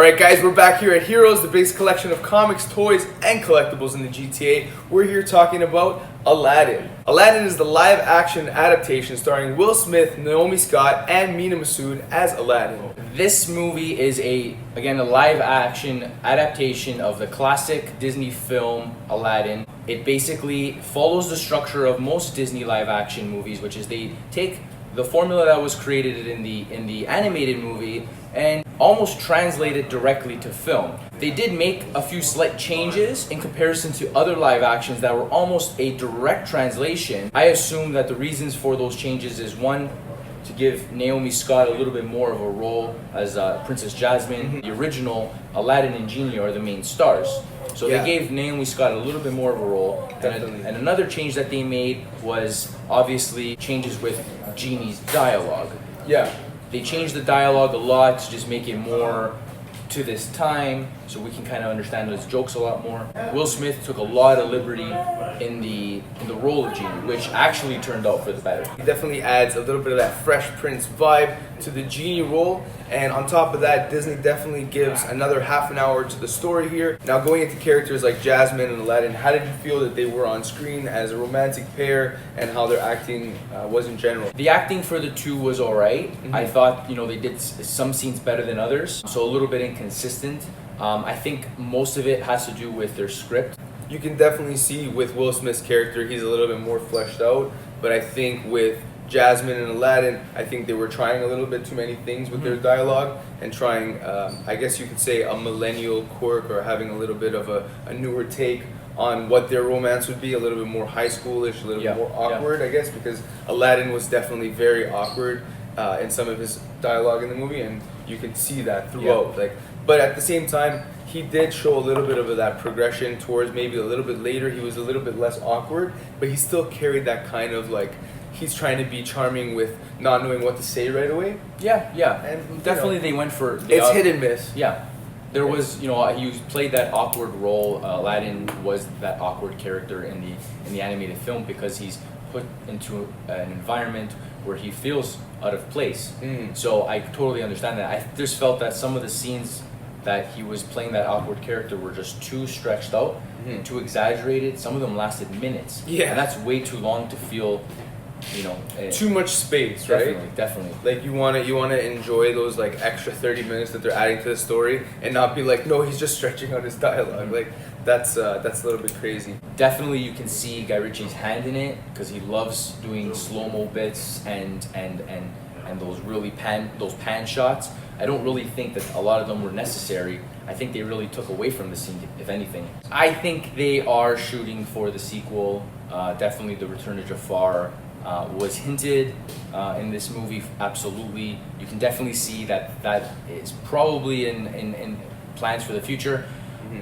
Alright guys, we're back here at Heroes, the biggest collection of comics, toys, and collectibles in the GTA. We're here talking about Aladdin. Aladdin is the live-action adaptation starring Will Smith, Naomi Scott, and Mina Massoud as Aladdin. This movie is a live-action adaptation of the classic Disney film Aladdin. It basically follows the structure of most Disney live-action movies, which is they take the formula that was created in the animated movie and almost translate it directly to film. They did make a few slight changes in comparison to other live actions that were almost a direct translation. I assume that the reasons for those changes is one, to give Naomi Scott a little bit more of a role as Princess Jasmine. The original Aladdin and Genie are the main stars. So they gave Naomi Scott a little bit more of a role. And another change that they made was obviously changes with Genie's dialogue. They changed the dialogue a lot to just make it more to this time, so we can kind of understand those jokes a lot more. Will Smith took a lot of liberty in the role of Genie, which actually turned out for the better. He definitely adds a little bit of that Fresh Prince vibe to the Genie role, and on top of that, Disney definitely gives another half an hour to the story here. Now, going into characters like Jasmine and Aladdin, how did you feel that they were on screen as a romantic pair, and how their acting was in general? The acting for the two was alright. I thought, they did some scenes better than others, so a little bit inconsistent. I think most of it has to do with their script. You can definitely see with Will Smith's character, he's a little bit more fleshed out, but I think with Jasmine and Aladdin, I think they were trying a little bit too many things with their dialogue and trying, I guess you could say, a millennial quirk, or having a little bit of a newer take on what their romance would be, a little bit more high schoolish, a little bit more awkward, I guess, because Aladdin was definitely very awkward in some of his dialogue in the movie, and you can see that throughout. But at the same time, he did show a little bit of that progression towards maybe a little bit later. He was a little bit less awkward, but he still carried that kind of he's trying to be charming with not knowing what to say right away. And definitely they went for it's hit and miss. There was, he played that awkward role. Aladdin was that awkward character in the animated film because he's put into an environment where he feels out of place. So I totally understand that. I just felt that some of the scenes that he was playing that awkward character were just too stretched out, too exaggerated. Some of them lasted minutes. And that's way too long to feel, too much space, right? Definitely. You want to enjoy those extra 30 minutes that they're adding to the story, and not be like, no, he's just stretching out his dialogue. That's a little bit crazy. Definitely, you can see Guy Ritchie's hand in it because he loves doing slow-mo bits and those really pan shots. I don't really think that a lot of them were necessary. I think they really took away from the scene, if anything. I think they are shooting for the sequel. Definitely, The Return of Jafar was hinted in this movie. Absolutely, you can definitely see that is probably in plans for the future.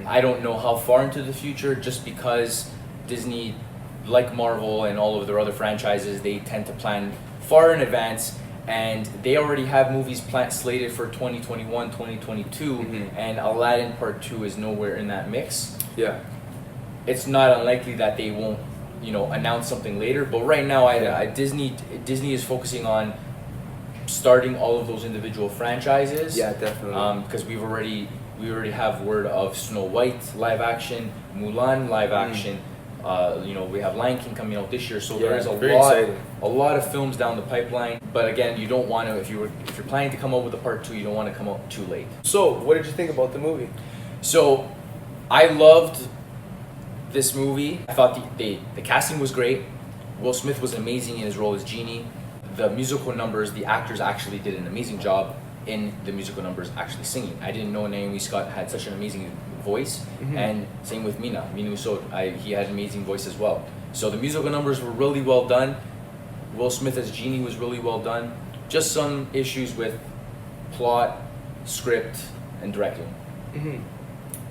I don't know how far into the future, just because Disney, like Marvel and all of their other franchises, they tend to plan far in advance, and they already have movies slated for 2021, 2022, and Aladdin Part 2 is nowhere in that mix. It's not unlikely that they won't, announce something later, but right now Disney is focusing on starting all of those individual franchises. Definitely. Because we already have word of Snow White live action, Mulan live action. We have Lion King coming out this year, so there is a lot of films down the pipeline. But again, you don't want to, if you're planning to come out with a part 2, you don't want to come out too late. So, what did you think about the movie? So, I loved this movie. I thought the casting was great. Will Smith was amazing in his role as Genie. The musical numbers, the actors actually did an amazing job in the musical numbers, actually singing. I didn't know Naomi Scott had such an amazing voice, and same with Mina Massoud. He had an amazing voice as well. So the musical numbers were really well done. Will Smith as Genie was really well done. Just some issues with plot, script, and directing.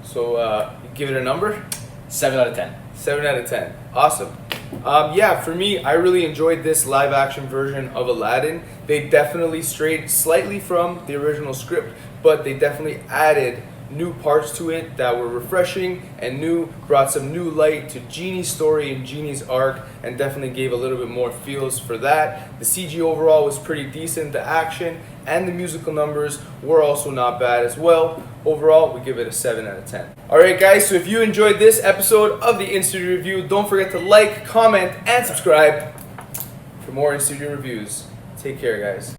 So you give it a number? 7 out of 10. 7 out of 10. Awesome. For me, I really enjoyed this live action version of Aladdin. They definitely strayed slightly from the original script, but they definitely added new parts to it that were refreshing and brought some new light to Genie's story and Genie's arc, and definitely gave a little bit more feels for that. The CG overall was pretty decent. The action and the musical numbers were also not bad as well. overall, we give it a 7 out of 10. Alright guys, so if you enjoyed this episode of the In-Studio Review, don't forget to like, comment, and subscribe for more In-Studio Reviews. Take care, guys.